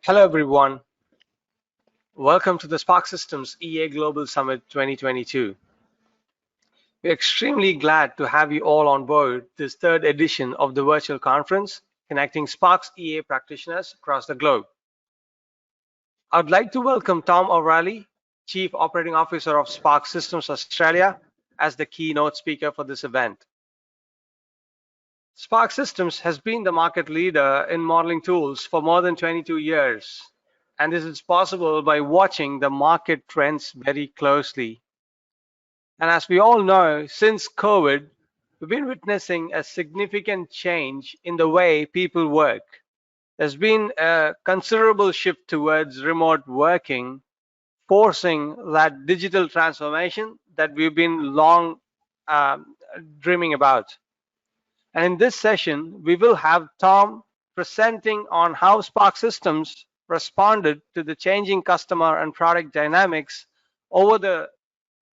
Hello everyone, welcome to the Sparx Systems EA Global Summit 2022. We're extremely glad to have you all on board this third edition of the virtual conference, connecting Sparx EA practitioners across the globe. I'd like to welcome Tom O'Reilly, Chief Operating Officer of Sparx Systems Australia, as the keynote speaker for this event. Sparx Systems has been the market leader in modeling tools for more than 22 years. And this is possible by watching the market trends very closely. And as we all know, since COVID, we've been witnessing a significant change in the way people work. There's been a considerable shift towards remote working, forcing that digital transformation that we've been long dreaming about. And in this session, we will have Tom presenting on how Sparx Systems responded to the changing customer and product dynamics over the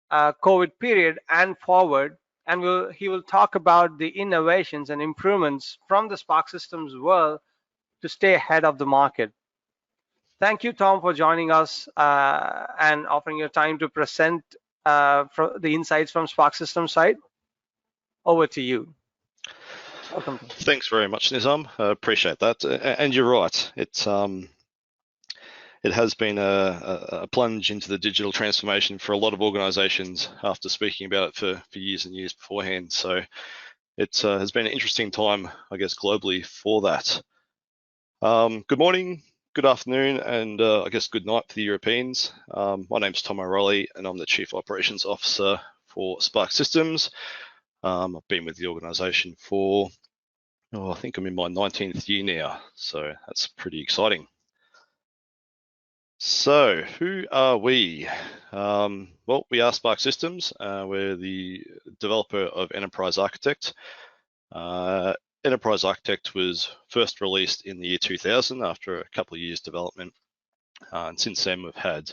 COVID period and forward. And he will talk about the innovations and improvements from the Sparx Systems world to stay ahead of the market. Thank you, Tom, for joining us and offering your time to present the insights from Sparx Systems side. Over to you. Welcome. Thanks very much, Nizam. I appreciate that. And you're right. It has been a plunge into the digital transformation for a lot of organizations after speaking about it for years and years beforehand. So it has been an interesting time, I guess, globally for that. Good morning, good afternoon, and I guess good night for the Europeans. My name's Tom O'Reilly, and I'm the Chief Operations Officer for Sparx Systems. I've been with the organization for, I think I'm in my 19th year now, so that's pretty exciting. So who are we? Well, we are Sparx Systems. We're the developer of Enterprise Architect. Enterprise Architect was first released in the year 2000 after a couple of years development. And since then we've had,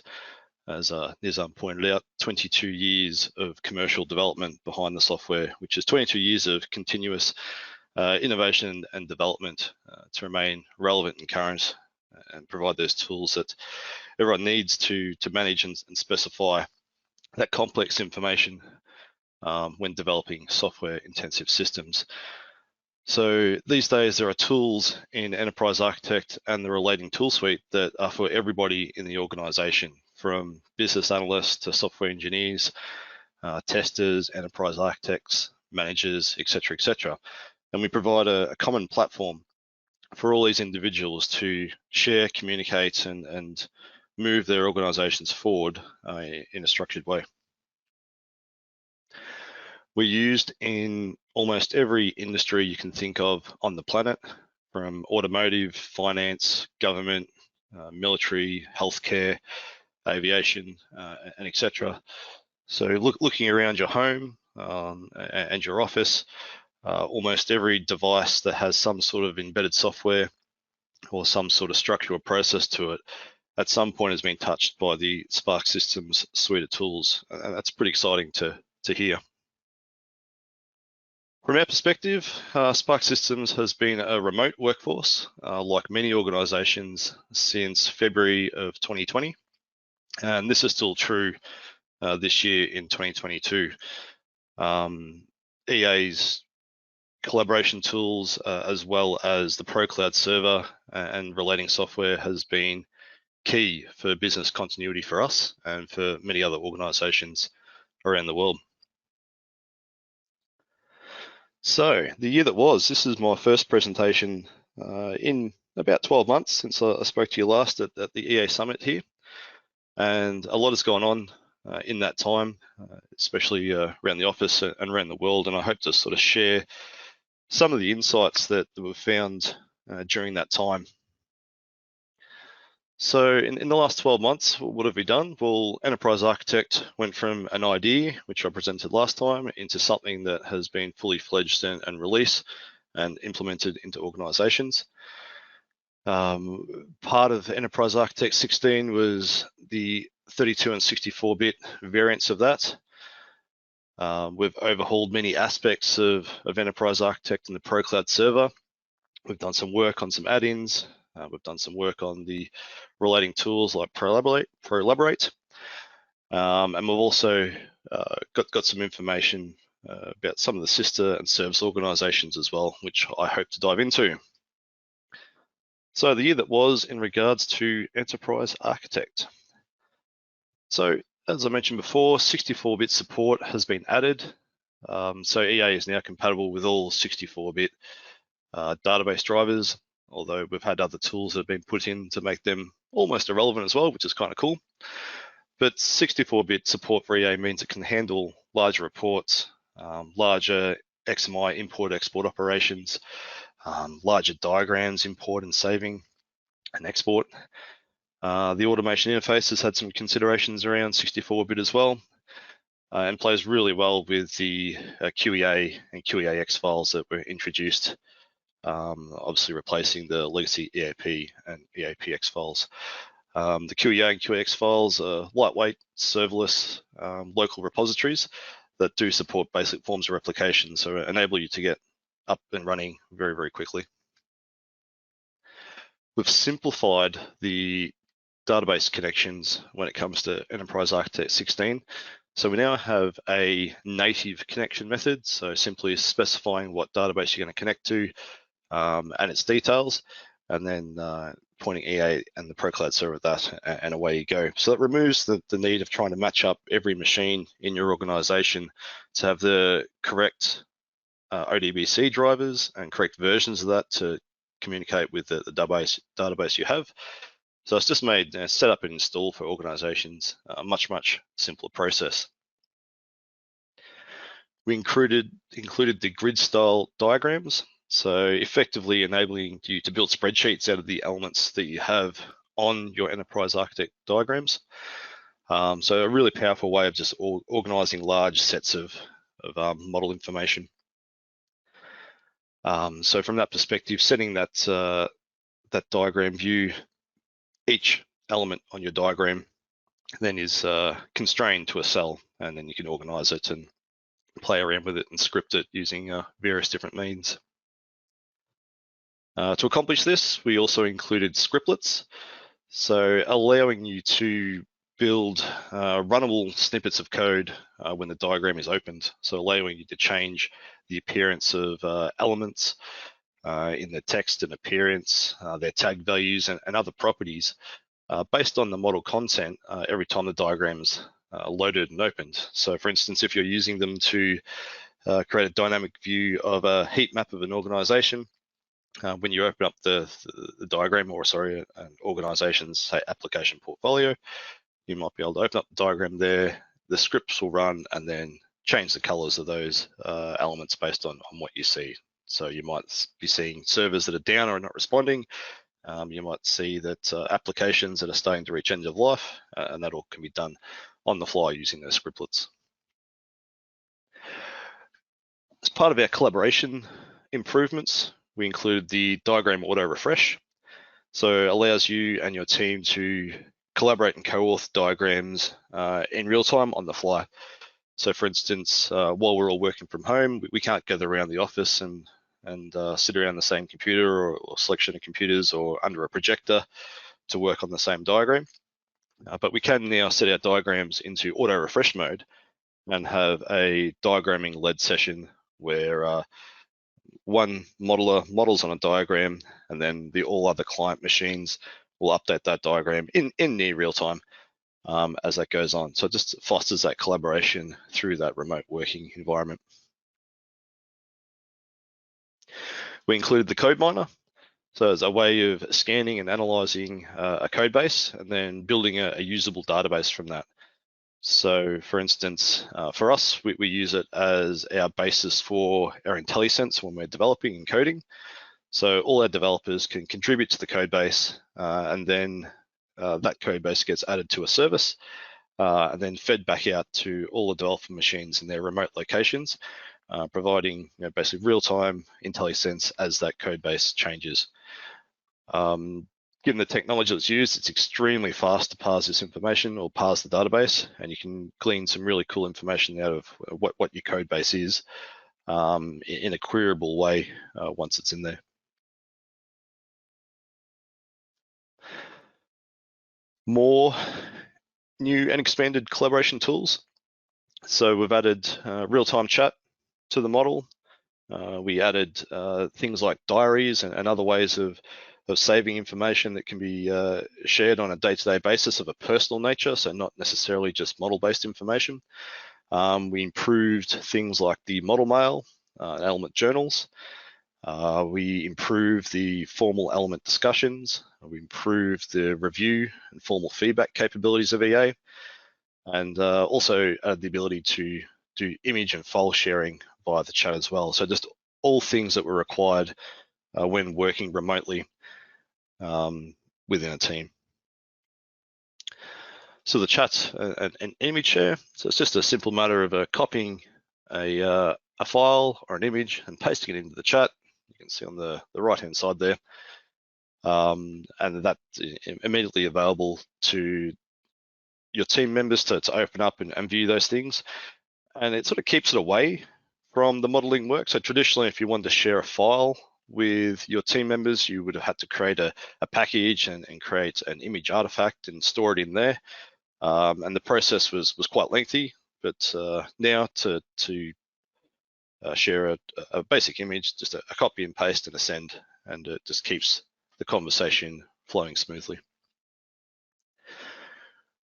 as Nizam pointed out, 22 years of commercial development behind the software, which is 22 years of continuous innovation and development to remain relevant and current and provide those tools that everyone needs to manage and specify that complex information when developing software-intensive systems. So these days there are tools in Enterprise Architect and the relating tool suite that are for everybody in the organization, from business analysts to software engineers, testers, enterprise architects, managers, etc., etc. And we provide a common platform for all these individuals to share, communicate, and move their organizations forward in a structured way. We're used in almost every industry you can think of on the planet, from automotive, finance, government, military, healthcare, aviation, and etc. So looking around your home and your office, almost every device that has some sort of embedded software or some sort of structure or process to it at some point has been touched by the Sparx Systems suite of tools. And that's pretty exciting to hear. From our perspective, Sparx Systems has been a remote workforce, like many organizations, since February of 2020. And this is still true this year in 2022. EA's collaboration tools, as well as the ProCloud server and relating software, has been key for business continuity for us and for many other organizations around the world. So the year that was, this is my first presentation in about 12 months since I spoke to you last at the EA Summit here. And a lot has gone on in that time, especially around the office and around the world. And I hope to sort of share some of the insights that we've found during that time. So in the last 12 months, what have we done? Well, Enterprise Architect went from an idea, which I presented last time, into something that has been fully fledged and released and implemented into organizations. Part of Enterprise Architect 16 was the 32 and 64-bit variants of that. We've overhauled many aspects of Enterprise Architect and the ProCloud server. We've done some work on some add-ins, We've done some work on the relating tools like Prolaborate. And we've also got some information about some of the sister and service organizations as well, which I hope to dive into. So the year that was in regards to Enterprise Architect. So as I mentioned before, 64-bit support has been added. So EA is now compatible with all 64-bit database drivers, although we've had other tools that have been put in to make them almost irrelevant as well, which is kind of cool. But 64-bit support for EA means it can handle larger reports, larger XMI import-export operations, larger diagrams, import and saving and export. The automation interface has had some considerations around 64-bit as well, and plays really well with the QEA and QEAX files that were introduced, obviously replacing the legacy EAP and EAPX files. The QEA and QEAX files are lightweight, serverless, local repositories that do support basic forms of replication, so enable you to get up and running very, very quickly. We've simplified the database connections when it comes to Enterprise Architect 16. So we now have a native connection method, so simply specifying what database you're going to connect to and its details, and then pointing EA and the ProCloud server at that, and away you go. So that removes the need of trying to match up every machine in your organization to have the correct ODBC drivers and correct versions of that to communicate with the database you have. So it's just made set up and install for organizations a much simpler process. We included the grid style diagrams, so effectively enabling you to build spreadsheets out of the elements that you have on your Enterprise Architect diagrams. So a really powerful way of just organizing large sets of model information. So from that perspective, setting that diagram view, each element on your diagram then is constrained to a cell, and then you can organize it and play around with it and script it using various different means. To accomplish this, we also included scriptlets, so allowing you to build runnable snippets of code when the diagram is opened, so allowing you to change the appearance of elements in the text and appearance, their tag values and other properties based on the model content every time the diagram's loaded and opened. So for instance, if you're using them to create a dynamic view of a heat map of an organization, when you open up the diagram, or sorry, an organization's say application portfolio, you might be able to open up the diagram there, the scripts will run and then change the colors of those elements based on what you see. So you might be seeing servers that are down or are not responding. You might see that applications that are starting to reach end of life, and that all can be done on the fly using those scriptlets. As part of our collaboration improvements, we included the diagram auto refresh. So it allows you and your team to collaborate and co-author diagrams in real time on the fly. So for instance, while we're all working from home, we can't gather around the office and sit around the same computer or selection of computers or under a projector to work on the same diagram. But we can now set our diagrams into auto refresh mode and have a diagramming led session where one modeler models on a diagram, and then all other client machines will update that diagram in near real time as that goes on. So it just fosters that collaboration through that remote working environment. We included the code miner. So as a way of scanning and analyzing a code base and then building a usable database from that. So for instance, for us, we use it as our basis for our IntelliSense when we're developing and coding. So all our developers can contribute to the code base, and then that code base gets added to a service and then fed back out to all the developer machines in their remote locations, providing basically real-time IntelliSense as that code base changes. Given the technology that's used, it's extremely fast to parse this information or parse the database, and you can glean some really cool information out of what your code base is in a queryable way once it's in there. More new and expanded collaboration tools. So we've added real-time chat to the model. We added things like diaries and other ways of saving information that can be shared on a day-to-day basis of a personal nature, so not necessarily just model-based information. We improved things like the model mail, element journals. We improved the formal element discussions. We improved the review and formal feedback capabilities of EA, and also added the ability to do image and file sharing via the chat as well. So just all things that were required when working remotely within a team. So the chat's an image share. So it's just a simple matter of copying a file or an image and pasting it into the chat. You can see on the right-hand side there. And that's immediately available to your team members to open up and view those things. And it sort of keeps it away from the modeling work. So traditionally, if you wanted to share a file with your team members, you would have had to create a package and create an image artifact and store it in there. And the process was quite lengthy, but now to share a basic image, just a copy and paste and a send, and it just keeps the conversation flowing smoothly.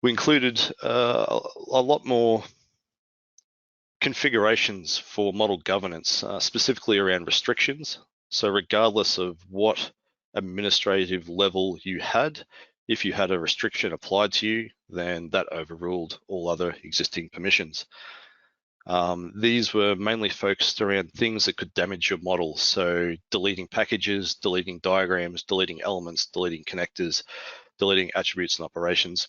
We included a lot more configurations for model governance, specifically around restrictions. So regardless of what administrative level you had, if you had a restriction applied to you, then that overruled all other existing permissions. These were mainly focused around things that could damage your model. So deleting packages, deleting diagrams, deleting elements, deleting connectors, deleting attributes and operations.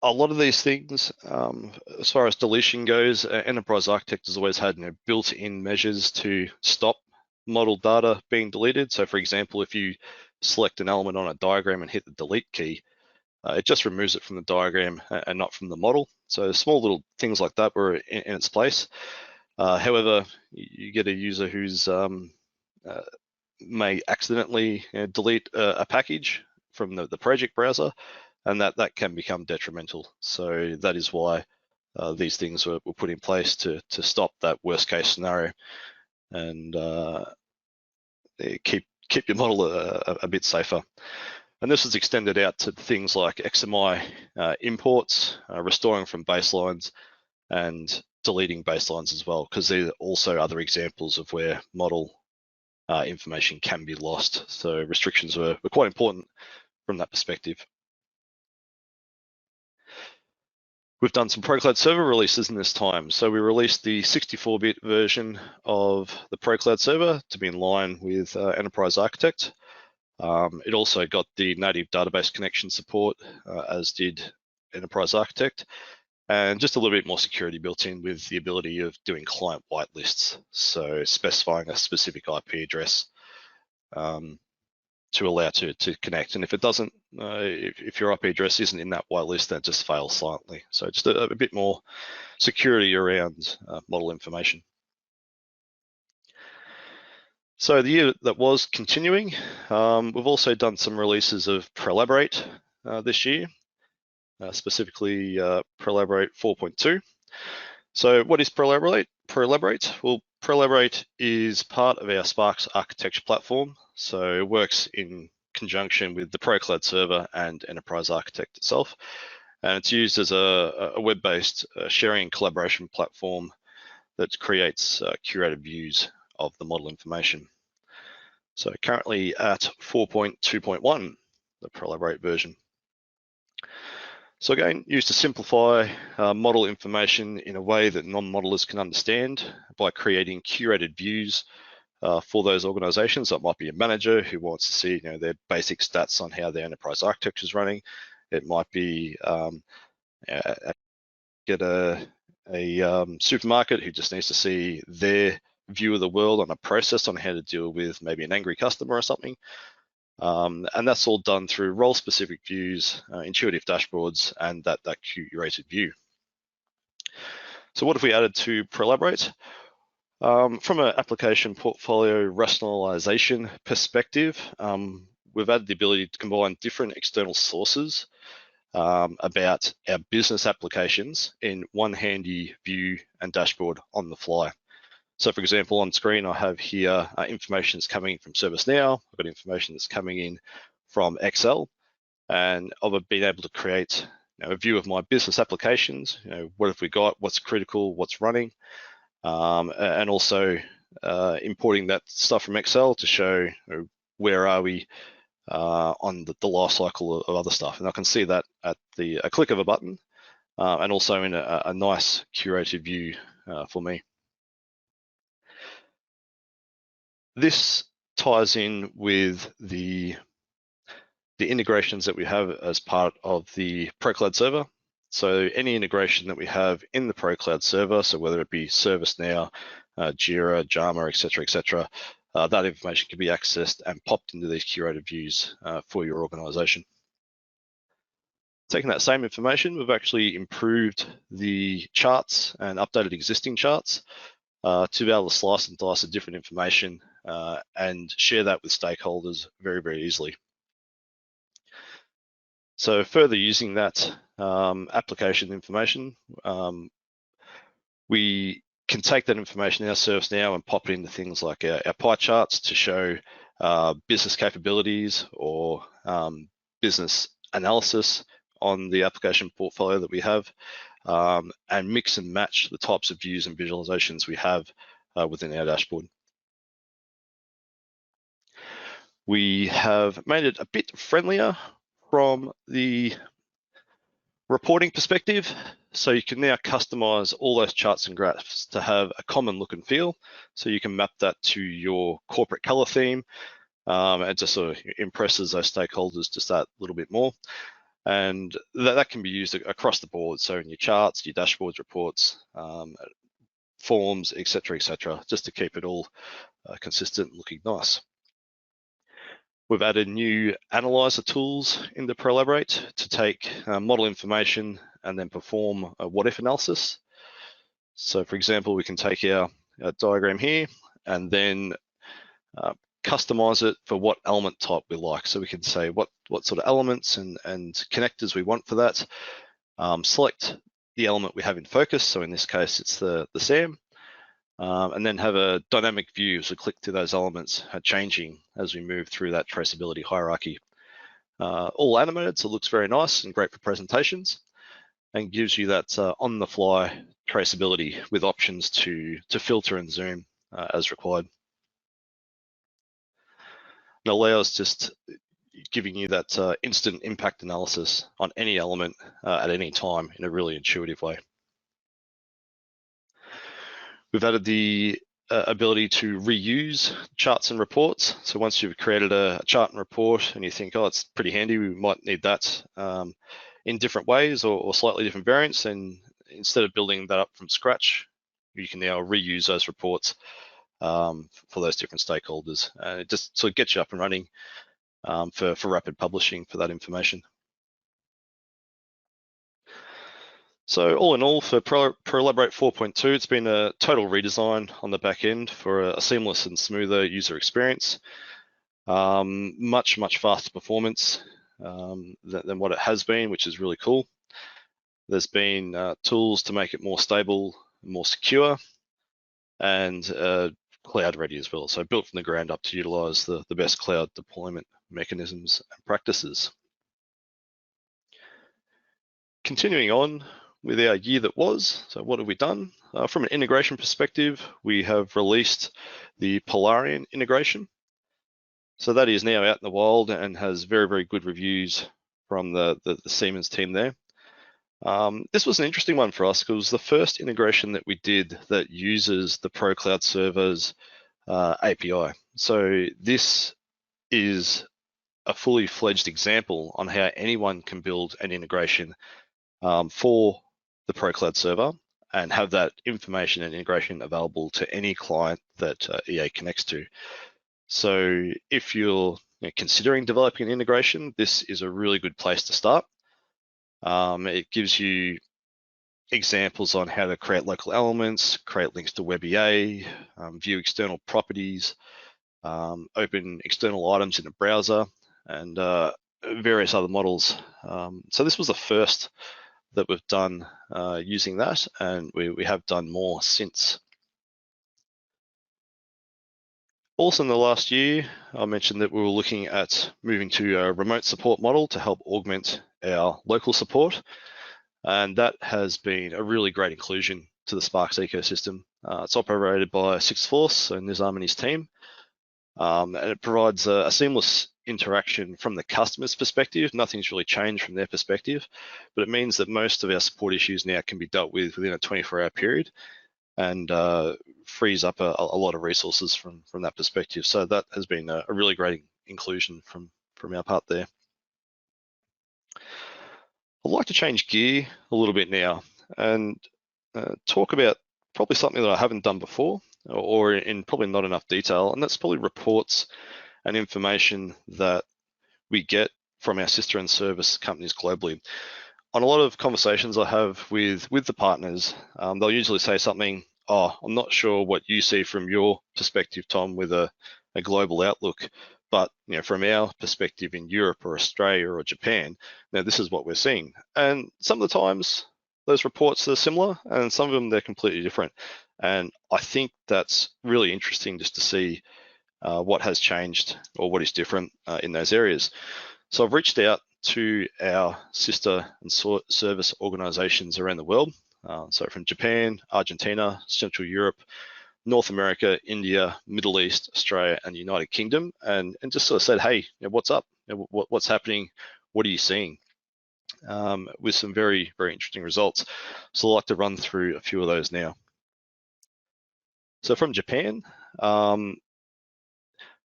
A lot of these things, as far as deletion goes, Enterprise Architect has always had built-in measures to stop model data being deleted. So for example, if you select an element on a diagram and hit the delete key, it just removes it from the diagram and not from the model. So small little things like that were in its place. However, you get a user who's may accidentally delete a package from the project browser, and that can become detrimental. So that is why these things were put in place to stop that worst case scenario and keep your model a bit safer. And this is extended out to things like XMI imports, restoring from baselines, and deleting baselines as well, because there are also other examples of where model information can be lost. So restrictions were quite important from that perspective. We've done some ProCloud Server releases in this time. So we released the 64-bit version of the ProCloud Server to be in line with Enterprise Architect. It also got the native database connection support, as did Enterprise Architect, and just a little bit more security built in with the ability of doing client whitelists. So specifying a specific IP address to allow to connect. And if it doesn't, if your IP address isn't in that whitelist, that just fails silently. So just a bit more security around model information. So the year that was continuing, we've also done some releases of Prolaborate this year, specifically Prolaborate 4.2. So what is Prolaborate? Well, Prolaborate is part of our Sparx architecture platform. So it works in conjunction with the ProCloud Server and Enterprise Architect itself. And it's used as a web-based sharing and collaboration platform that creates curated views of the model information. So currently at 4.2.1, the Prolaborate version. So again, used to simplify model information in a way that non-modelers can understand by creating curated views for those organizations. That might be a manager who wants to see their basic stats on how their enterprise architecture is running. It might be get a supermarket who just needs to see their view of the world on a process on how to deal with maybe an angry customer or something. And that's all done through role-specific views, intuitive dashboards, and that curated view. So what have we added to Prolaborate? From an application portfolio rationalization perspective, we've added the ability to combine different external sources about our business applications in one handy view and dashboard on the fly. So for example, on screen, I have here information that's coming in from ServiceNow. I've got information that's coming in from Excel, and I've been able to create a view of my business applications. What have we got? What's critical? What's running? And also importing that stuff from Excel to show where are we on the life cycle of other stuff. And I can see that at a click of a button, and also in a nice curated view for me. This ties in with the integrations that we have as part of the ProCloud server. So any integration that we have in the ProCloud server, so whether it be ServiceNow, Jira, Jama, etc., that information can be accessed and popped into these curated views for your organization. Taking that same information, we've actually improved the charts and updated existing charts to be able to slice and dice the different information and share that with stakeholders very, very easily. So further using that application information, we can take that information in our ServiceNow and pop it into things like our pie charts to show business capabilities or business analysis on the application portfolio that we have, and mix and match the types of views and visualizations we have within our dashboard. We have made it a bit friendlier from the reporting perspective. So you can now customize all those charts and graphs to have a common look and feel. So you can map that to your corporate color theme. It just sort of impresses those stakeholders just that little bit more. And that can be used across the board. So in your charts, your dashboards, reports, forms, etc., just to keep it all consistent, looking nice. We've added new analyzer tools into Prolaborate to take model information and then perform a what-if analysis. So for example, we can take our diagram here and then customize it for what element type we like. So we can say what sort of elements and connectors we want for that. Select the element we have in focus. So in this case, it's the SAM. And then have a dynamic view as we click to those elements changing as we move through that traceability hierarchy. All animated, so it looks very nice and great for presentations, and gives you that on-the-fly traceability with options to filter and zoom as required. And allows just giving you that instant impact analysis on any element at any time in a really intuitive way. We've added the ability to reuse charts and reports. So once you've created a chart and report and you think, oh, it's pretty handy, we might need that in different ways or slightly different variants, and instead of building that up from scratch, you can now reuse those reports for those different stakeholders. And it just sort of gets you up and running for rapid publishing for that information. So all in all, for Prolaborate 4.2, it's been a total redesign on the back end for a seamless and smoother user experience. Much faster performance than what it has been, which is really cool. There's been tools to make it more stable, more secure, and cloud ready as well. So built from the ground up to utilize the best cloud deployment mechanisms and practices. Continuing on with our year that was, so what have we done? From an integration perspective, we have released the Polarian integration. So that is now out in the wild and has very good reviews from the Siemens team there. This was an interesting one for us because it was the first integration that we did that uses the ProCloud server's API. So this is a fully fledged example on how anyone can build an integration for the ProCloud server and have that information and integration available to any client that EA connects to. So if you're considering developing an integration, this is a really good place to start. It gives you examples on how to create local elements, create links to WebEA, view external properties, open external items in a browser, and various other models. So this was the first that we've done using that, and we have done more since. Also in the last year, I mentioned that we were looking at moving to a remote support model to help augment our local support. And that has been a really great inclusion to the Sparx ecosystem. It's operated by Sixth Force, so Nizam and his team. And it provides a seamless interaction from the customer's perspective. Nothing's really changed from their perspective, but it means that most of our support issues now can be dealt with within a 24-hour period, and frees up a lot of resources from that perspective. So that has been a really great inclusion from our part there. I'd like to change gear a little bit now and talk about probably something that I haven't done before, or in probably not enough detail, and that's probably reports and information that we get from our sister and service companies globally. On a lot of conversations I have with the partners, they'll usually say something, oh, I'm not sure what you see from your perspective, Tom, with a global outlook, but from our perspective in Europe or Australia or Japan, now this is what we're seeing. And some of the times those reports are similar, and some of them they're completely different. And I think that's really interesting just to see what has changed or what is different in those areas. So I've reached out to our sister and service organizations around the world. So from Japan, Argentina, Central Europe, North America, India, Middle East, Australia, and United Kingdom, and just sort of said, hey, what's up? What's happening? What are you seeing? With some very, very interesting results. So I'd like to run through a few of those now. So from Japan,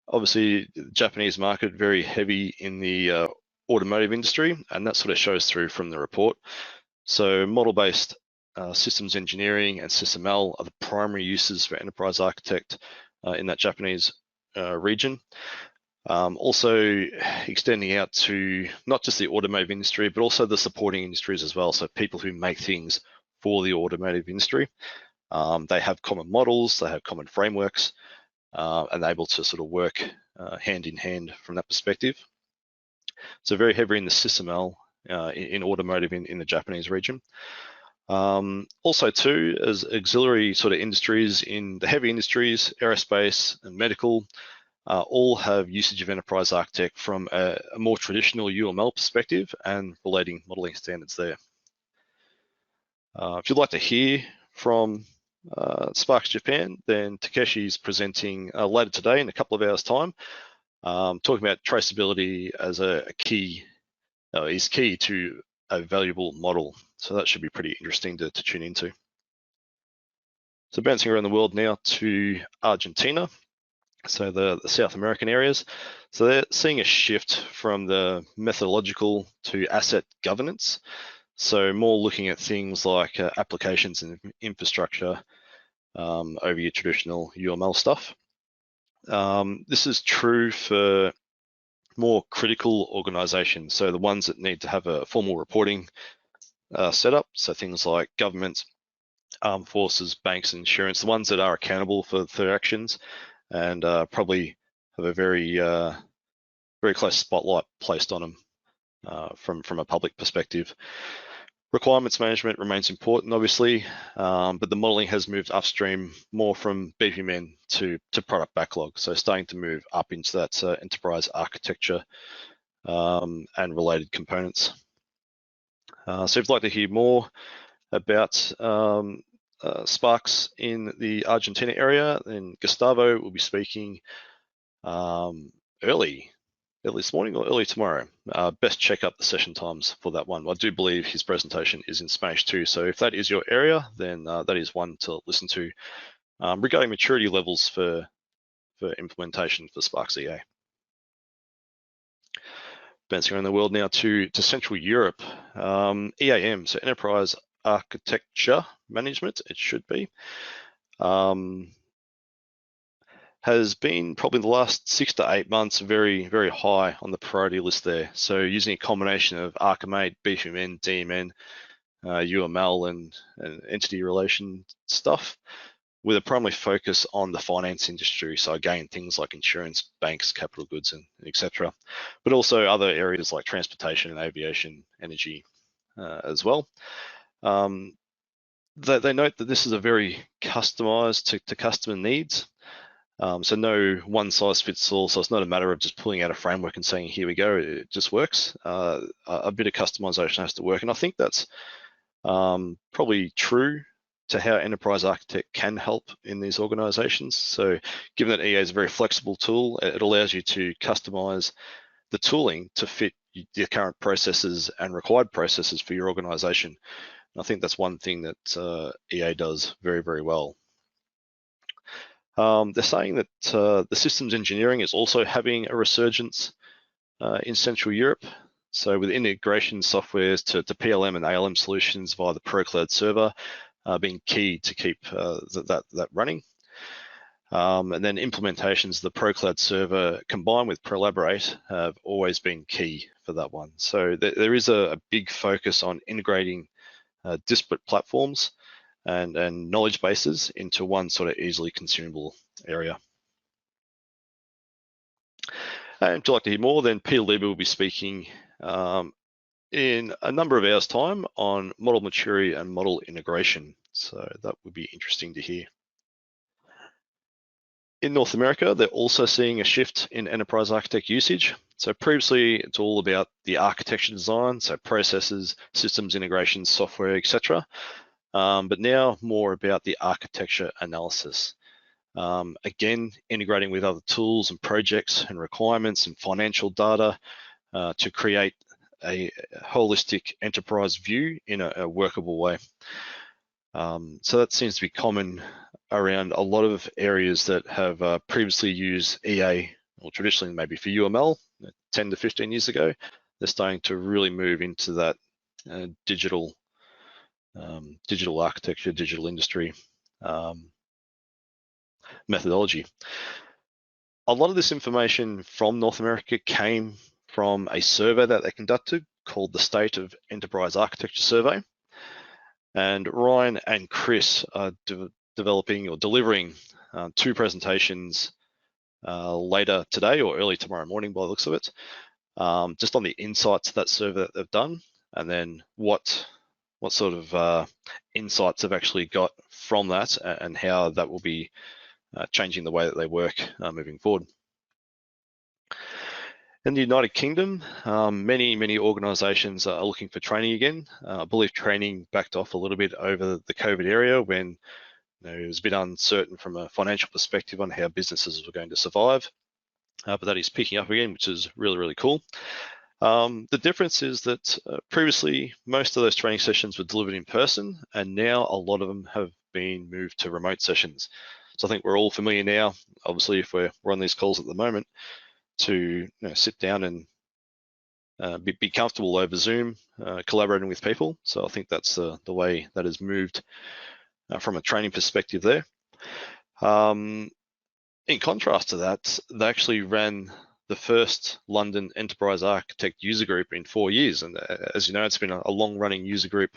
obviously the Japanese market, very heavy in the automotive industry, and that sort of shows through from the report. So model-based systems engineering and SysML are the primary uses for enterprise architect in that Japanese region. Also extending out to not just the automotive industry, but also the supporting industries as well. So people who make things for the automotive industry. They have common models, they have common frameworks, and they're able to sort of work hand in hand from that perspective. So very heavy in the SysML in automotive in the Japanese region. Also too, as auxiliary sort of industries in the heavy industries, aerospace and medical, all have usage of enterprise architect from a more traditional UML perspective and relating modeling standards there. If you'd like to hear from Sparx Japan, then Takeshi's presenting later today in a couple of hours' time, talking about traceability as a key, is key to a valuable model. So that should be pretty interesting to tune into. So bouncing around the world now to Argentina, so the South American areas. So they're seeing a shift from the methodological to asset governance. So more looking at things like applications and infrastructure over your traditional UML stuff. This is true for more critical organizations, so the ones that need to have a formal reporting setup, so things like governments, armed forces, banks, and insurance, the ones that are accountable for their actions and probably have a very close spotlight placed on them from a public perspective. Requirements management remains important, obviously, but the modeling has moved upstream more from BPMN to product backlog, so starting to move up into that enterprise architecture and related components. So if you'd like to hear more about Sparx in the Argentina area, then Gustavo will be speaking early this morning or early tomorrow. Best check up the session times for that one. I do believe his presentation is in Spanish too, so if that is your area, then that is one to listen to regarding maturity levels for implementation for Sparx EA. Bouncing around the world now to Central Europe, EAM, so Enterprise Architecture Management, it should be, has been probably the last 6 to 8 months very, very high on the priority list there. So using a combination of Archimate, BPMN, DMN, UML, and entity relation stuff, with a primary focus on the finance industry. So again, things like insurance, banks, capital goods, and etc. But also other areas like transportation and aviation, energy as well. They note that this is a very customized to customer needs. So no one size fits all. So it's not a matter of just pulling out a framework and saying, here we go, it just works. A bit of customization has to work. And I think that's probably true to how enterprise architect can help in these organizations. So given that EA is a very flexible tool, it allows you to customize the tooling to fit the current processes and required processes for your organization. And I think that's one thing that EA does very, very well. They're saying that the systems engineering is also having a resurgence in Central Europe. So with integration softwares to PLM and ALM solutions via the ProCloud server being key to keep that running. And then implementations of the ProCloud server combined with Prolaborate have always been key for that one. So there is a big focus on integrating disparate platforms and knowledge bases into one sort of easily consumable area. And if you'd like to hear more, then Peter Lieber will be speaking in a number of hours' time on model maturity and model integration. So that would be interesting to hear. In North America, they're also seeing a shift in enterprise architect usage. So previously, it's all about the architecture design, so processes, systems integration, software, etc. But now more about the architecture analysis. Again, integrating with other tools and projects and requirements and financial data to create a holistic enterprise view in a workable way. So that seems to be common around a lot of areas that have previously used EA, or traditionally maybe for UML 10 to 15 years ago. They're starting to really move into that digital architecture, digital industry methodology. A lot of this information from North America came from a survey that they conducted called the State of Enterprise Architecture Survey. And Ryan and Chris are developing or delivering 2 presentations later today or early tomorrow morning by the looks of it, just on the insights of that survey that they've done, and then what sort of insights they've actually got from that and how that will be changing the way that they work moving forward. In the United Kingdom, many organisations are looking for training again. I believe training backed off a little bit over the COVID area when it was a bit uncertain from a financial perspective on how businesses were going to survive. But that is picking up again, which is really, really cool. The difference is that previously most of those training sessions were delivered in person, and now a lot of them have been moved to remote sessions. So I think we're all familiar now, obviously, if we're on these calls at the moment, to sit down and be comfortable over Zoom, collaborating with people. So I think that's the way that has moved from a training perspective there. In contrast to that, they actually ran the first London Enterprise Architect user group in 4 years. And as you know, it's been a long-running user group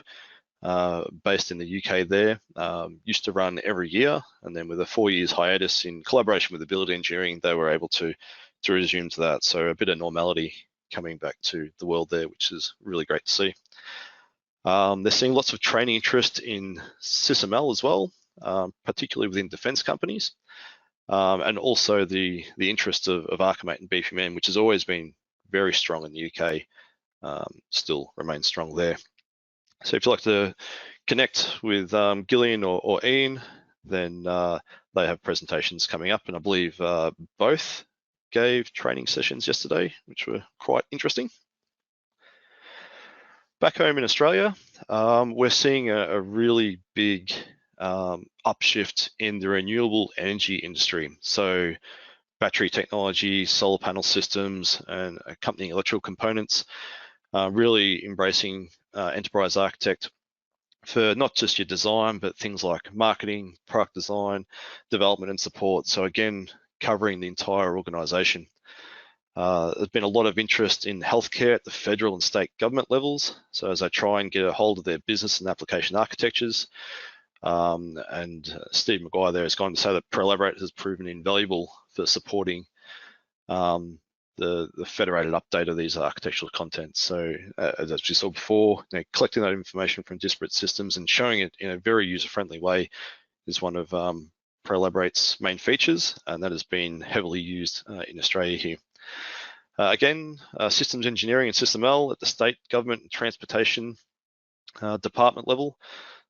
based in the UK there, used to run every year. And then with a 4 years hiatus in collaboration with Ability Engineering, they were able to resume to that. So a bit of normality coming back to the world there, which is really great to see. They're seeing lots of training interest in SysML as well, particularly within defense companies. And also the interest of Archimate and BPMN, which has always been very strong in the UK, still remains strong there. So if you'd like to connect with Gillian or Ian, then they have presentations coming up, and I believe both gave training sessions yesterday, which were quite interesting. Back home in Australia, we're seeing a really big upshift in the renewable energy industry. So battery technology, solar panel systems, and accompanying electrical components, really embracing enterprise architect for not just your design, but things like marketing, product design, development and support. So again, covering the entire organization. There's been a lot of interest in healthcare at the federal and state government levels. So as they try and get a hold of their business and application architectures, And Steve Maguire there has gone to say that Prolaborate has proven invaluable for supporting the federated update of these architectural contents. So as we saw before, collecting that information from disparate systems and showing it in a very user-friendly way is one of Prolaborate's main features, and that has been heavily used in Australia here. Again, systems engineering and SysML at the state, government and transportation department level.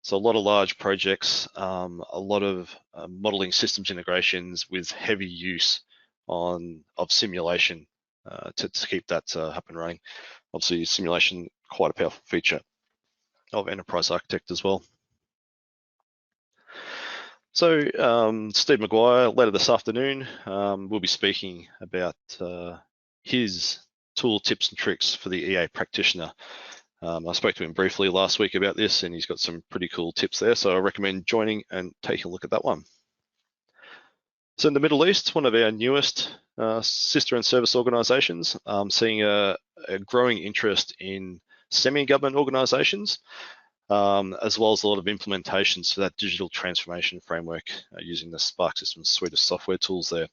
So a lot of large projects, a lot of modeling systems integrations with heavy use of simulation to keep that up and running. Obviously, simulation, quite a powerful feature of Enterprise Architect as well. So Steve Maguire, later this afternoon, will be speaking about his tool tips and tricks for the EA practitioner. I spoke to him briefly last week about this, and he's got some pretty cool tips there, so I recommend joining and taking a look at that one. So in the Middle East, one of our newest sister and service organizations, seeing a growing interest in semi-government organizations, as well as a lot of implementations for that digital transformation framework using the Sparx Systems suite of software tools there.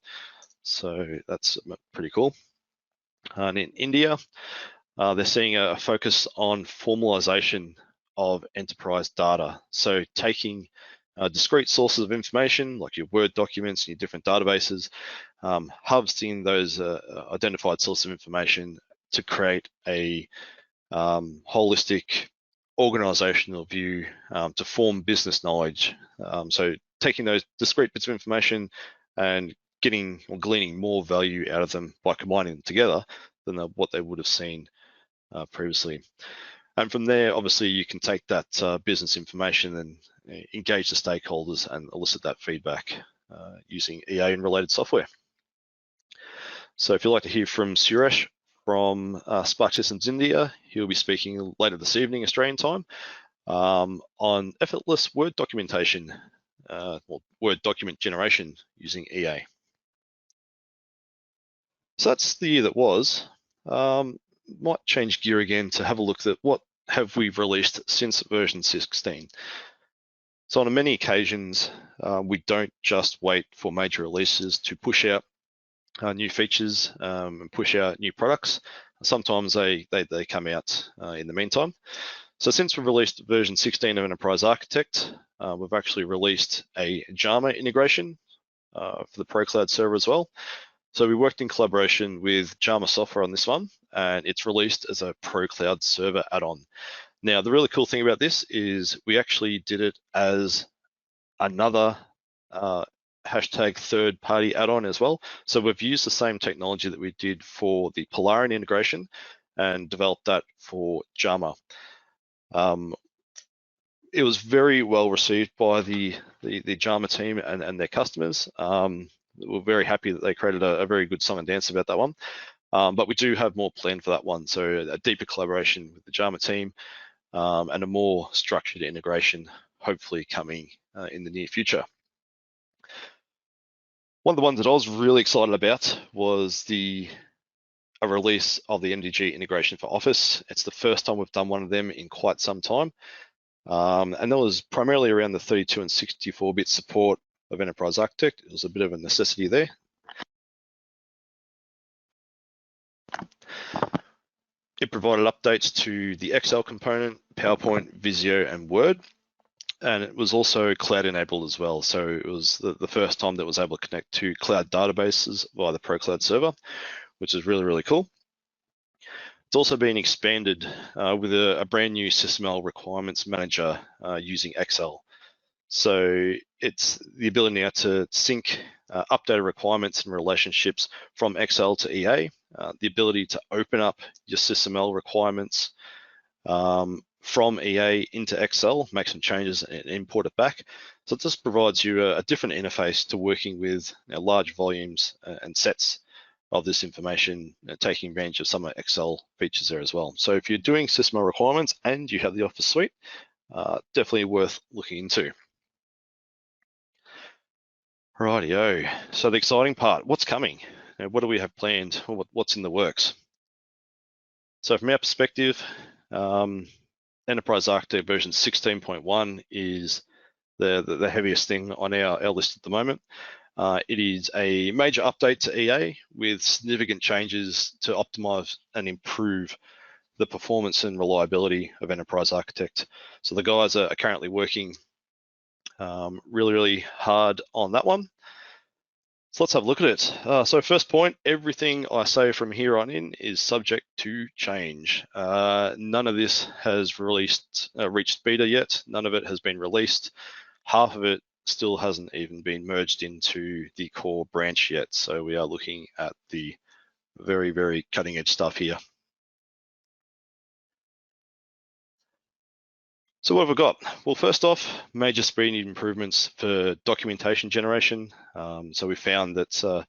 So that's pretty cool. And in India, they're seeing a focus on formalization of enterprise data. So taking discrete sources of information like your Word documents and your different databases, harvesting those identified sources of information to create a holistic organizational view to form business knowledge. So taking those discrete bits of information and getting or gleaning more value out of them by combining them together than what they would have seen previously. And from there, obviously, you can take that business information and engage the stakeholders and elicit that feedback using EA and related software. So if you'd like to hear from Suresh from Sparx Systems India, he'll be speaking later this evening, Australian time, on effortless Word documentation, or Word document generation using EA. So that's the year that was. Might change gear again to have a look at what have we released since version 16. So on many occasions, we don't just wait for major releases to push out new features and push out new products. Sometimes they come out in the meantime. So since we've released version 16 of Enterprise Architect, we've actually released a JAMA integration for the ProCloud server as well. So we worked in collaboration with JAMA Software on this one, and it's released as a ProCloud server add-on. Now, the really cool thing about this is we actually did it as another hashtag third-party add-on as well. So we've used the same technology that we did for the Polarian integration and developed that for JAMA. It was very well received by the JAMA team and their customers. We're very happy that they created a very good song and dance about that one. But we do have more planned for that one. So a deeper collaboration with the JAMA team and a more structured integration, hopefully coming in the near future. One of the ones that I was really excited about was a release of the MDG integration for Office. It's the first time we've done one of them in quite some time. And that was primarily around the 32 and 64-bit support of Enterprise Architect. It was a bit of a necessity there. It provided updates to the Excel component, PowerPoint, Visio, and Word. And it was also cloud enabled as well. So it was the first time that it was able to connect to cloud databases via the ProCloud server, which is really, really cool. It's also been expanded with a brand new SysML requirements manager using Excel. So it's the ability now to sync updated requirements and relationships from Excel to EA, the ability to open up your SysML requirements from EA into Excel, make some changes and import it back. So it just provides you a different interface to working with large volumes and sets of this information, taking advantage of some of Excel features there as well. So if you're doing SysML requirements and you have the Office suite, definitely worth looking into. Rightio. So the exciting part, what's coming? What do we have planned? What's in the works? So from our perspective, Enterprise Architect version 16.1 is the heaviest thing on our list at the moment. It is a major update to EA with significant changes to optimize and improve the performance and reliability of Enterprise Architect. So the guys are currently working really hard on that one. So let's have a look at it. So first point, everything I say from here on in is subject to change. None of this has reached beta yet. None of it has been released. Half of it still hasn't even been merged into the core branch yet. So we are looking at the very cutting edge stuff here. So what have we got? Well, first off, major speed improvements for documentation generation. So we found that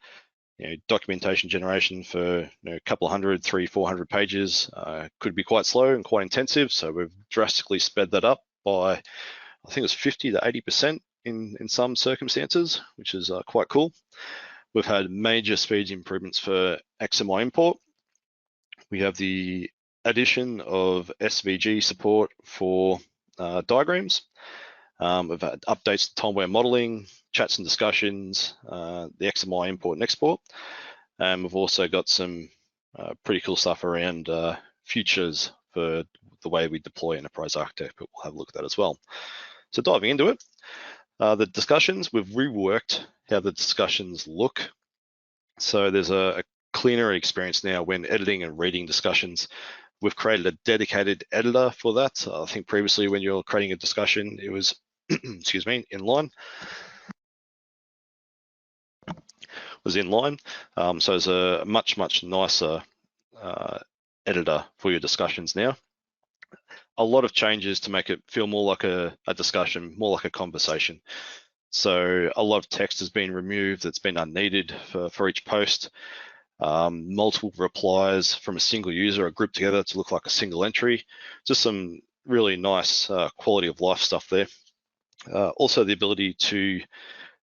documentation generation for a couple of 100, 300, 400 pages could be quite slow and quite intensive. So we've drastically sped that up by, I think it was 50 to 80% in some circumstances, which is quite cool. We've had major speed improvements for XML import. We have the addition of SVG support for diagrams. We've had updates to timeware modeling, chats and discussions, the XML import and export. And we've also got some pretty cool stuff around futures for the way we deploy Enterprise Architect, but we'll have a look at that as well. So diving into it, the discussions, we've reworked how the discussions look. So there's a cleaner experience now when editing and reading discussions. We've created a dedicated editor for that. I think previously when you're creating a discussion, it was, excuse me, inline. So it's a much nicer editor for your discussions now. A lot of changes to make it feel more like a discussion, more like a conversation. So a lot of text has been removed that's been unneeded for each post. Multiple replies from a single user are grouped together to look like a single entry. Just some really nice quality of life stuff there. Also the ability to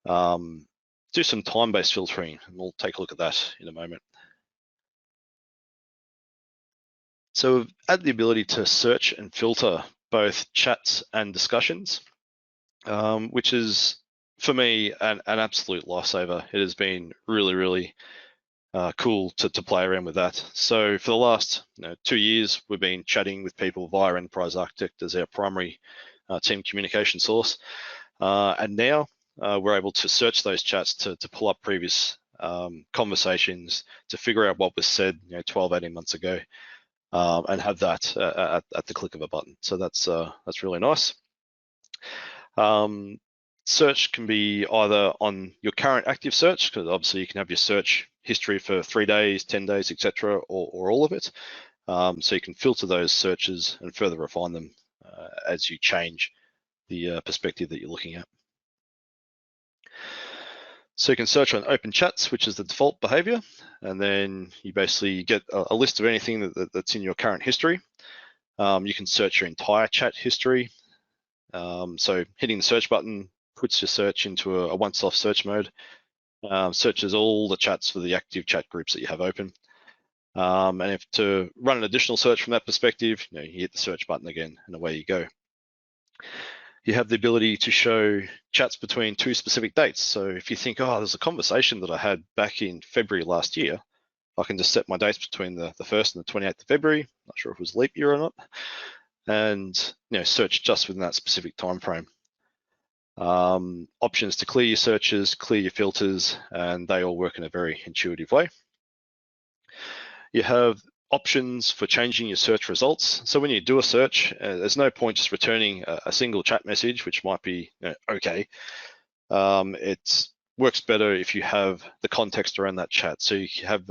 do some time-based filtering, and we'll take a look at that in a moment. So we've added the ability to search and filter both chats and discussions, which is, for me, an absolute lifesaver. It has been really cool to play around with that. So for the last 2 years, we've been chatting with people via Enterprise Architect as our primary team communication source. And now we're able to search those chats to pull up previous conversations, to figure out what was said 12, 18 months ago, and have that at the click of a button. So that's really nice. Search can be either on your current active search, because obviously you can have your search history for 3 days, 10 days, etc., or all of it. So you can filter those searches and further refine them as you change the perspective that you're looking at. So you can search on open chats, which is the default behavior, and then you basically get a list of anything that's in your current history. You can search your entire chat history. So hitting the search button puts your search into a once-off search mode, searches all the chats for the active chat groups that you have open. And if to run an additional search from that perspective, you hit the search button again, and away you go. You have the ability to show chats between 2 specific dates. So if you think, oh, there's a conversation that I had back in February last year, I can just set my dates between the 1st and the 28th of February. Not sure if it was leap year or not, and search just within that specific time frame. Options to clear your searches, clear your filters, and they all work in a very intuitive way. You have options for changing your search results. So when you do a search, there's no point just returning a single chat message, which might be okay. It works better if you have the context around that chat. So you have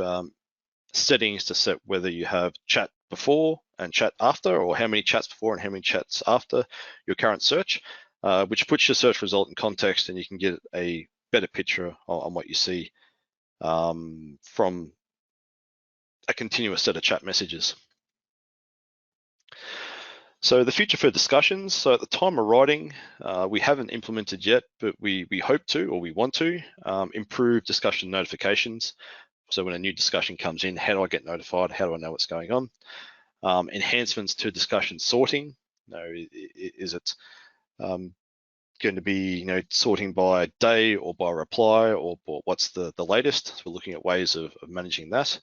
settings to set whether you have chat before and chat after, or how many chats before and how many chats after your current search, which puts your search result in context, and you can get a better picture on what you see from a continuous set of chat messages. So the future for discussions. So at the time of writing, we haven't implemented yet, but we hope to, or we want to, improve discussion notifications. So when a new discussion comes in, how do I get notified? How do I know what's going on? Enhancements to discussion sorting. Is it going to be sorting by day or by reply or what's the latest. So we're looking at ways of managing that.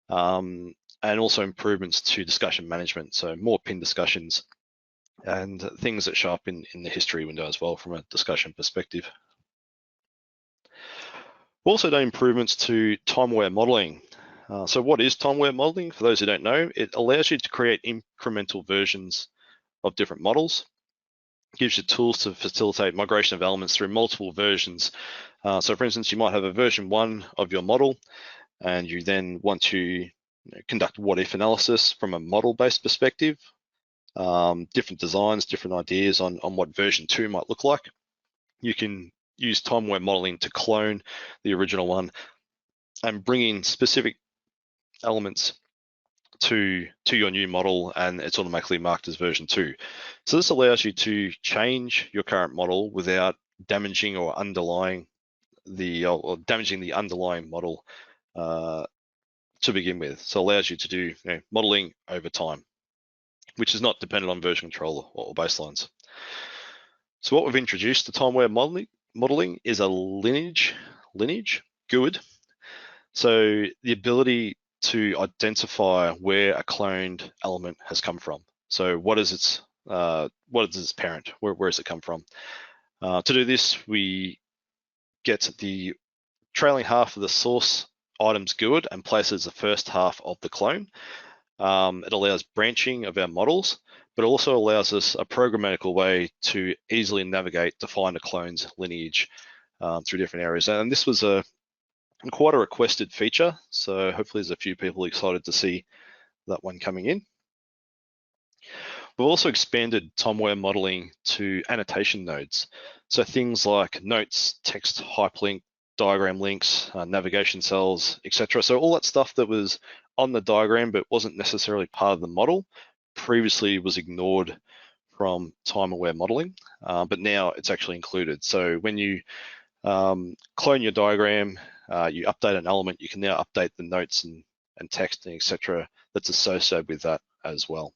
And also improvements to discussion management, so more pin discussions and things that show up in the history window as well from a discussion perspective. We've also done improvements to time-aware modeling. So what is time-aware modeling? For those who don't know, it allows you to create incremental versions of different models. It gives you tools to facilitate migration of elements through multiple versions. So for instance, you might have a version 1 of your model, and you then want to conduct what-if analysis from a model-based perspective, different designs, different ideas on what version 2 might look like. You can use time-aware modeling to clone the original one and bring in specific elements to your new model, and it's automatically marked as version 2. So this allows you to change your current model without damaging or underlying damaging the underlying model to begin with. So it allows you to do modeling over time, which is not dependent on version control or baselines. So what we've introduced to time-aware modeling is a lineage GUID. So the ability to identify where a cloned element has come from. So what is its parent? Where does it come from? To do this, we get the trailing half of the source items GUID and place it as the first half of the clone. It allows branching of our models, but also allows us a programmatical way to easily navigate to find a clone's lineage through different areas. And this was quite a requested feature, so hopefully there's a few people excited to see that one coming in. We've also expanded time-aware modeling to annotation nodes. So things like notes, text, hyperlink, diagram links, navigation cells, etc. So all that stuff that was on the diagram but wasn't necessarily part of the model previously was ignored from time-aware modeling, but now it's actually included. So when you clone your diagram, you update an element, you can now update the notes and text and etc. that's associated with that as well.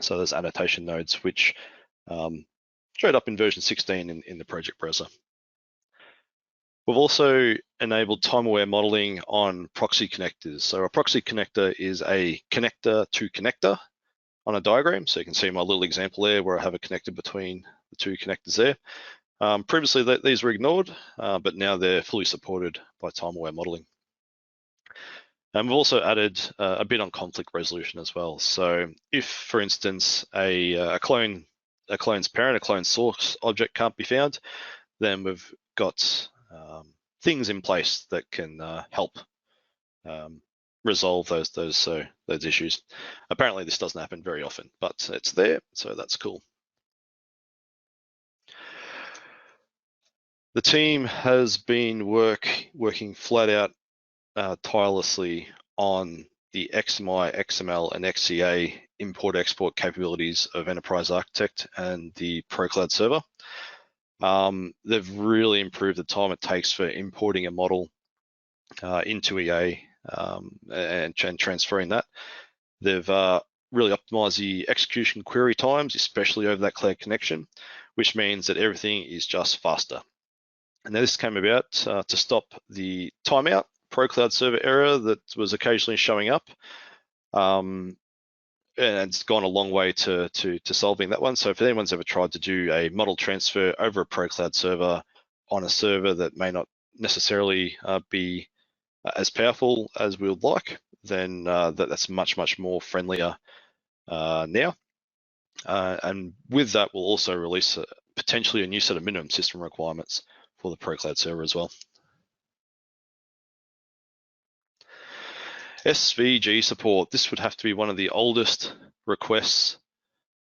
So there's annotation nodes which showed up in version 16 in the project browser. We've also enabled time-aware modeling on proxy connectors. So a proxy connector is a connector to connector on a diagram. So you can see my little example there where I have a connector between the two connectors there. Previously, these were ignored, but now they're fully supported by time-aware modeling. And we've also added a bit on conflict resolution as well. So if, for instance, a clone's parent, a clone source object can't be found, then we've got things in place that can help resolve those issues. Apparently, this doesn't happen very often, but it's there, so that's cool. The team has been working flat out tirelessly on the XMI, XML, and XCA import-export capabilities of Enterprise Architect and the ProCloud server. They've really improved the time it takes for importing a model into EA and transferring that. They've really optimized the execution query times, especially over that cloud connection, which means that everything is just faster. And now this came about to stop the timeout ProCloud server error that was occasionally showing up. And it's gone a long way to solving that one. So if anyone's ever tried to do a model transfer over a ProCloud server on a server that may not necessarily be as powerful as we would like, then that's much more friendlier now. And with that, we'll also release potentially a new set of minimum system requirements for the ProCloud server as well. SVG support. This would have to be one of the oldest requests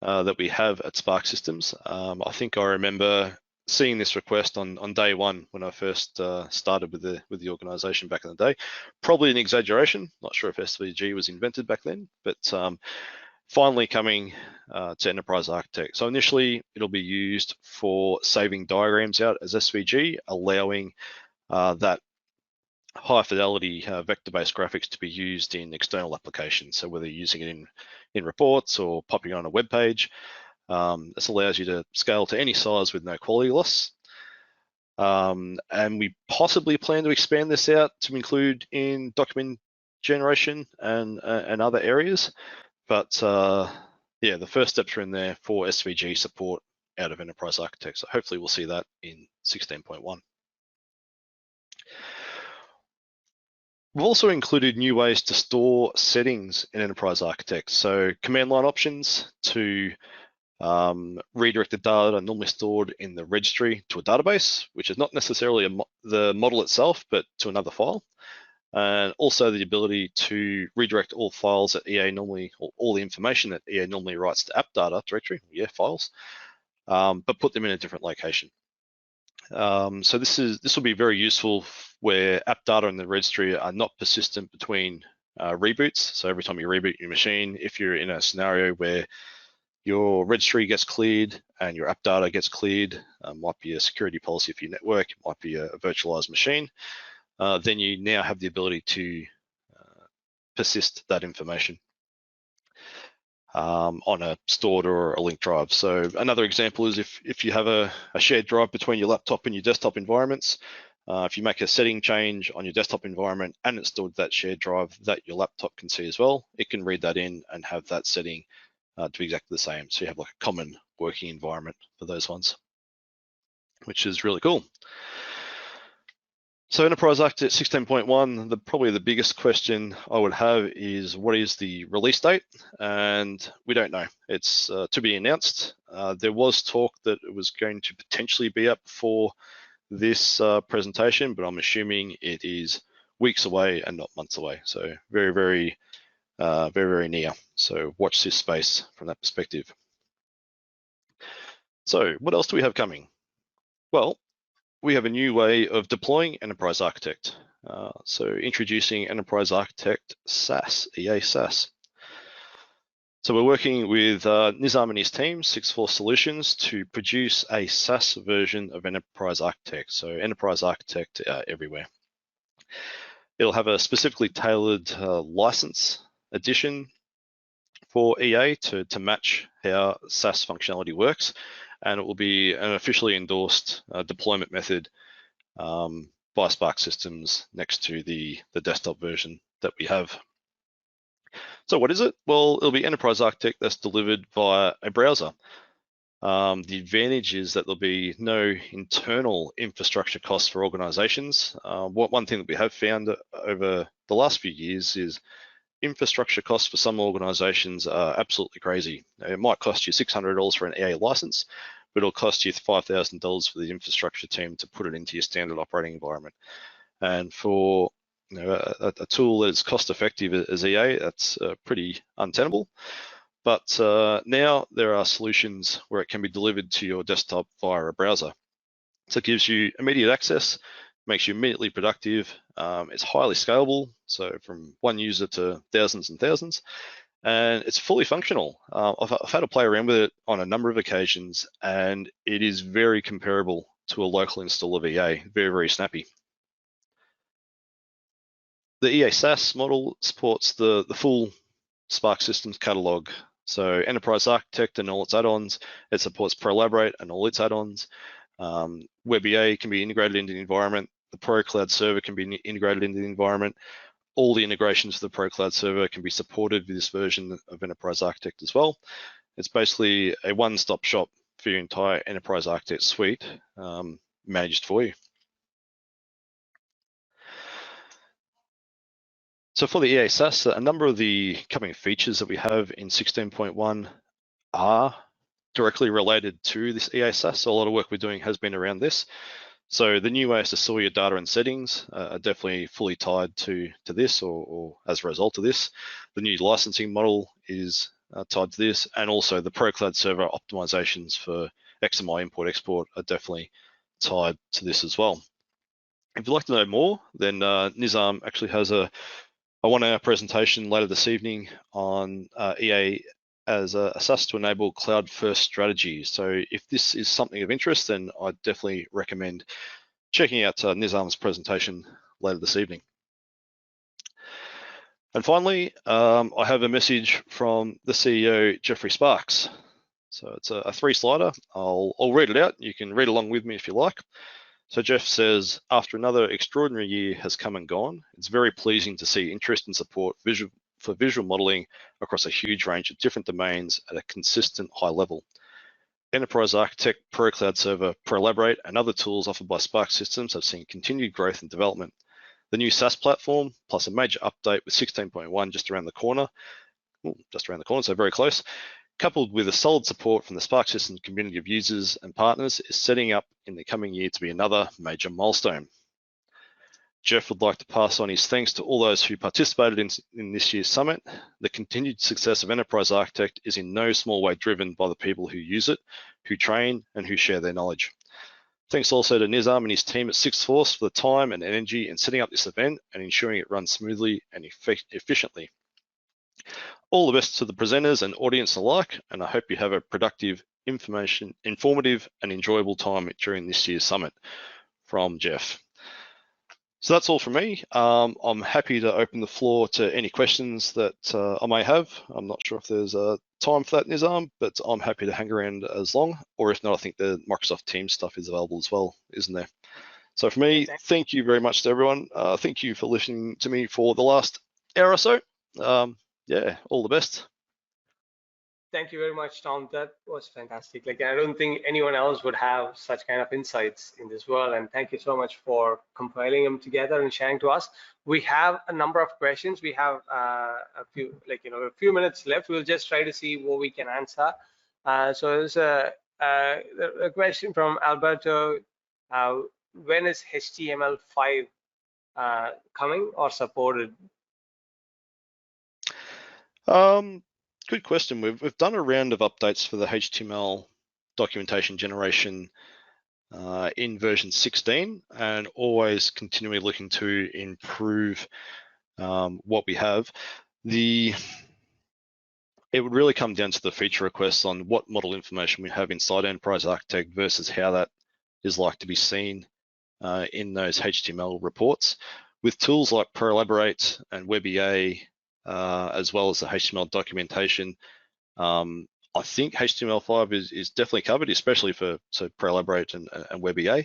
that we have at Sparx Systems. I think I remember seeing this request on day one when I first started with the organization back in the day. Probably an exaggeration. Not sure if SVG was invented back then, but finally coming to Enterprise Architect. So initially, it'll be used for saving diagrams out as SVG, allowing that high fidelity vector-based graphics to be used in external applications. So whether you're using it in reports or popping on a web page, This allows you to scale to any size with no quality loss. And we possibly plan to expand this out to include in document generation and other areas. But yeah, the first steps are in there for SVG support out of Enterprise Architect. So hopefully we'll see that in 16.1. We've also included new ways to store settings in Enterprise Architect. So command line options to redirect the data normally stored in the registry to a database, which is not necessarily the model itself, but to another file. And also the ability to redirect all files that EA normally, or all the information that EA normally writes to app data directory, files, but put them in a different location. So this will be very useful where app data in the registry are not persistent between reboots. So every time you reboot your machine, if you're in a scenario where your registry gets cleared and your app data gets cleared, might be a security policy for your network, it might be a virtualized machine, then you now have the ability to persist that information on a stored or a linked drive. So another example is if you have a shared drive between your laptop and your desktop environments, if you make a setting change on your desktop environment and it's stored that shared drive that your laptop can see as well, it can read that in and have that setting to be exactly the same. So you have like a common working environment for those ones, which is really cool. So Enterprise Architect 16.1, probably the biggest question I would have is what is the release date? And we don't know. It's to be announced. There was talk that it was going to potentially be up for this presentation, but I'm assuming it is weeks away and not months away. So very, very, very near. So watch this space from that perspective. So what else do we have coming? Well, we have a new way of deploying Enterprise Architect. So introducing Enterprise Architect SaaS, EA SaaS. So we're working with Nizam and his team, 6-4 Solutions, to produce a SaaS version of Enterprise Architect. So Enterprise Architect everywhere. It'll have a specifically tailored license edition for EA to match how SaaS functionality works. And it will be an officially endorsed deployment method by Sparx Systems next to the desktop version that we have. So what is it? Well, it'll be Enterprise Architect that's delivered via a browser. The advantage is that there'll be no internal infrastructure costs for organizations. One thing that we have found over the last few years is infrastructure costs for some organizations are absolutely crazy. It might cost you $600 for an EA license, but it'll cost you $5,000 for the infrastructure team to put it into your standard operating environment. And for a tool that is cost effective as EA, that's pretty untenable. But now there are solutions where it can be delivered to your desktop via a browser. So it gives you immediate access, makes you immediately productive. It's highly scalable, so from one user to thousands and thousands, and it's fully functional. I've had to play around with it on a number of occasions, and it is very comparable to a local install of EA, very, very snappy. The EA SaaS model supports the full Sparx Systems catalog. So Enterprise Architect and all its add-ons. It supports Prolaborate and all its add-ons. WebEA can be integrated into the environment. The Pro Cloud Server can be integrated into the environment. All the integrations for the Pro Cloud Server can be supported with this version of Enterprise Architect as well. It's basically a one-stop shop for your entire Enterprise Architect suite managed for you. So for the EA SaaS, a number of the coming features that we have in 16.1 are directly related to this EA SaaS. So a lot of work we're doing has been around this. So the new ways to store your data and settings are definitely fully tied to this or as a result of this. The new licensing model is tied to this, and also the Pro Cloud Server optimizations for XML import-export are definitely tied to this as well. If you'd like to know more, then Nizam actually has a 1-hour presentation later this evening on EA as a SaaS to enable cloud-first strategy. So if this is something of interest, then I'd definitely recommend checking out Nizam's presentation later this evening. And finally, I have a message from the CEO, Geoffrey Sparx. So it's a 3-slider. I'll read it out. You can read along with me if you like. So Jeff says, after another extraordinary year has come and gone, it's very pleasing to see interest and support for visual modeling across a huge range of different domains at a consistent high level. Enterprise Architect, Pro Cloud Server, Prolaborate, and other tools offered by Sparx Systems have seen continued growth and development. The new SaaS platform, plus a major update with 16.1 just around the corner, so very close, coupled with a solid support from the Sparx Systems community of users and partners, is setting up in the coming year to be another major milestone. Jeff would like to pass on his thanks to all those who participated in this year's summit. The continued success of Enterprise Architect is in no small way driven by the people who use it, who train, and who share their knowledge. Thanks also to Nizam and his team at Sixth Force for the time and energy in setting up this event and ensuring it runs smoothly and efficiently. All the best to the presenters and audience alike, and I hope you have a productive, informative, and enjoyable time during this year's summit. From Jeff. So that's all from me. I'm happy to open the floor to any questions that I may have. I'm not sure if there's time for that, Nizam, but I'm happy to hang around as long, or if not, I think the Microsoft Teams stuff is available as well, isn't there? So for me, thank you very much to everyone. Thank you for listening to me for the last hour or so. Yeah, all the best. Thank you very much, Tom. That was fantastic. Like, I don't think anyone else would have such kind of insights in this world. And thank you so much for compiling them together and sharing to us. We have a number of questions. We have a few minutes left. We'll just try to see what we can answer. So there's a question from Alberto. When is HTML5 coming or supported? Good question. We've done a round of updates for the HTML documentation generation in version 16, and always continually looking to improve what we have. It would really come down to the feature requests on what model information we have inside Enterprise Architect versus how that is like to be seen in those HTML reports. With tools like Prolaborate and WebEA, as well as the HTML documentation, I think HTML5 is definitely covered, especially for Prolaborate and WebEA.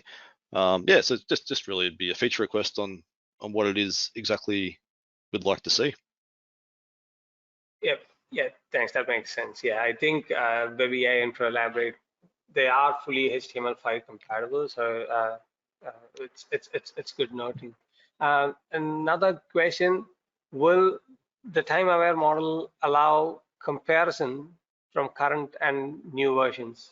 Yeah, so just really be a feature request on what it is exactly we'd like to see. Yep. Yeah, thanks. That makes sense. Yeah, I think WebEA and Prolaborate, they are fully HTML5 compatible, so it's good noting. Another question: will the time-aware model allow comparison from current and new versions?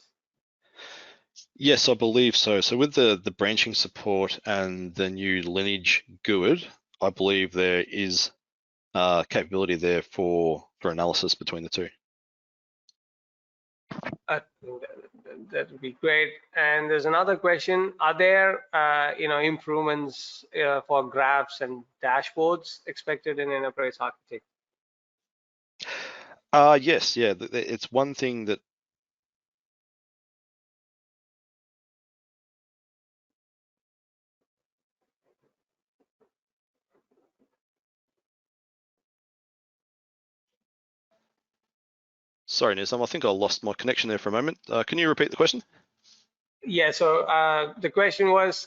Yes, I believe so. So with the branching support and the new lineage GUID, I believe there is capability there for analysis between the two. That would be great. And there's another question: are there improvements for graphs and dashboards expected in Enterprise Architect? Yes, yeah. It's one thing that Sorry, Nizam, I think I lost my connection there for a moment. Can you repeat the question? Yeah, so the question was,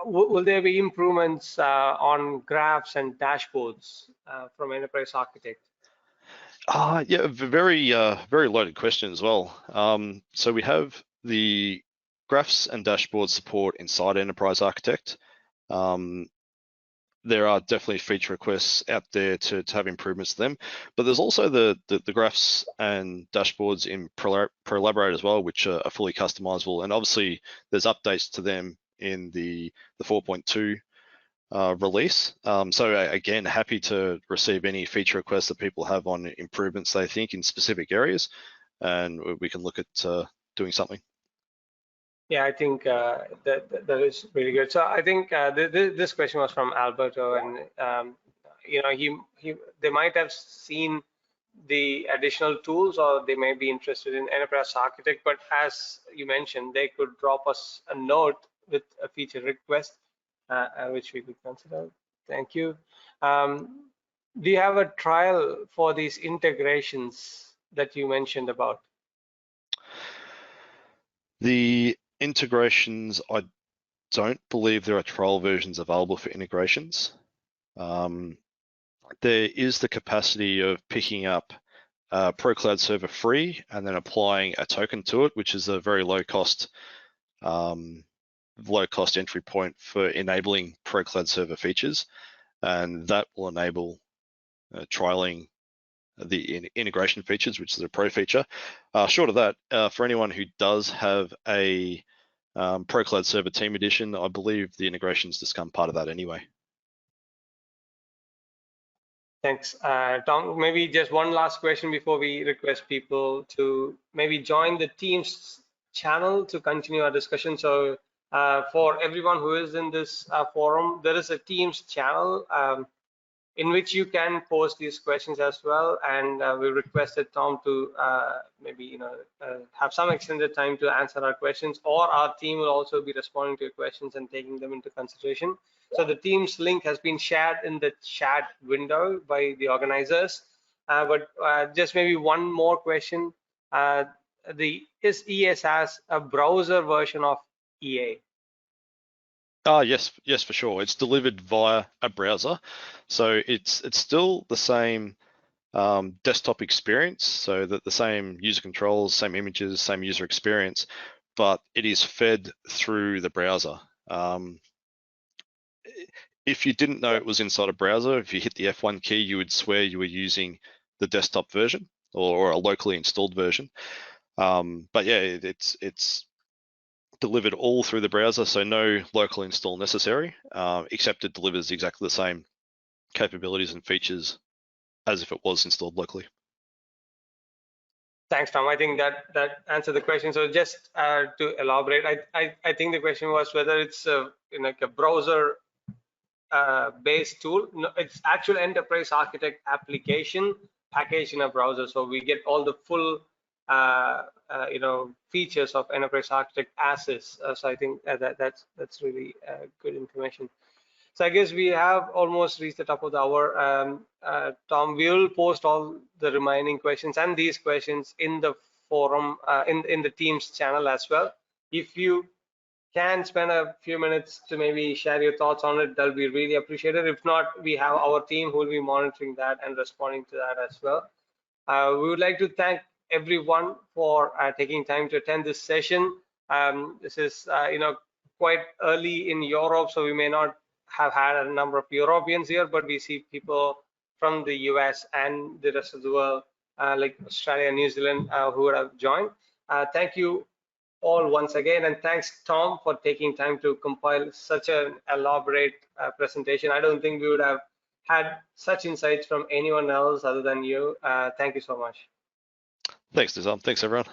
will there be improvements on graphs and dashboards from Enterprise Architect? Yeah, very loaded question as well. So we have the graphs and dashboard support inside Enterprise Architect. There are definitely feature requests out there to have improvements to them, but there's also the graphs and dashboards in Prolaborate as well, which are fully customizable, and obviously there's updates to them in the 4.2 release. So again, happy to receive any feature requests that people have on improvements they think in specific areas, and we can look at doing something. Yeah, I think that is really good. So I think this question was from Alberto, and they might have seen the additional tools, or they may be interested in Enterprise Architect. But as you mentioned, they could drop us a note with a feature request, which we could consider. Thank you. Do you have a trial for these integrations that you mentioned about? The integrations, I don't believe there are trial versions available for integrations. There is the capacity of picking up Pro Cloud Server free and then applying a token to it, which is a very low cost entry point for enabling Pro Cloud Server features, and that will enable trialing the integration features, which is a pro feature. Short of that, for anyone who does have a Pro Cloud Server Team Edition, I believe the integrations just become part of that anyway. Thanks, Tom. Maybe just one last question before we request people to maybe join the Teams channel to continue our discussion. So for everyone who is in this forum, there is a Teams channel in which you can post these questions as well. And we requested Tom to maybe have some extended time to answer our questions, or our team will also be responding to your questions and taking them into consideration. So the Teams link has been shared in the chat window by the organizers. But just maybe one more question. Is EA SaaS a browser version of EA? Yes, for sure. It's delivered via a browser, so it's still the same desktop experience, so that the same user controls, same images, same user experience, but it is fed through the browser. If you didn't know it was inside a browser, if you hit the F1 key, you would swear you were using the desktop version or a locally installed version. But yeah, it's delivered all through the browser, so no local install necessary, except it delivers exactly the same capabilities and features as if it was installed locally. Thanks, Tom. I think that answered the question. So just to elaborate, I think the question was whether it's like a browser based tool. No, it's actual enterprise architect application packaged in a browser. So we get all the full features of enterprise architect as is. So I think that's really good information. So I guess we have almost reached the top of the hour. Tom, we will post all the remaining questions and these questions in the forum, in the Teams channel as well. If you can spend a few minutes to maybe share your thoughts on it, that'll be really appreciated. If not, we have our team who will be monitoring that and responding to that as well. We would like to thank everyone for taking time to attend this session. This is quite early in Europe, so we may not have had a number of Europeans here, but we see people from the US and the rest of the world, like Australia and New Zealand, who would have joined. Thank you all once again, and thanks, Tom, for taking time to compile such an elaborate presentation. I don't think we would have had such insights from anyone else other than you. Thank you so much. Thanks, Nizam. Thanks, everyone.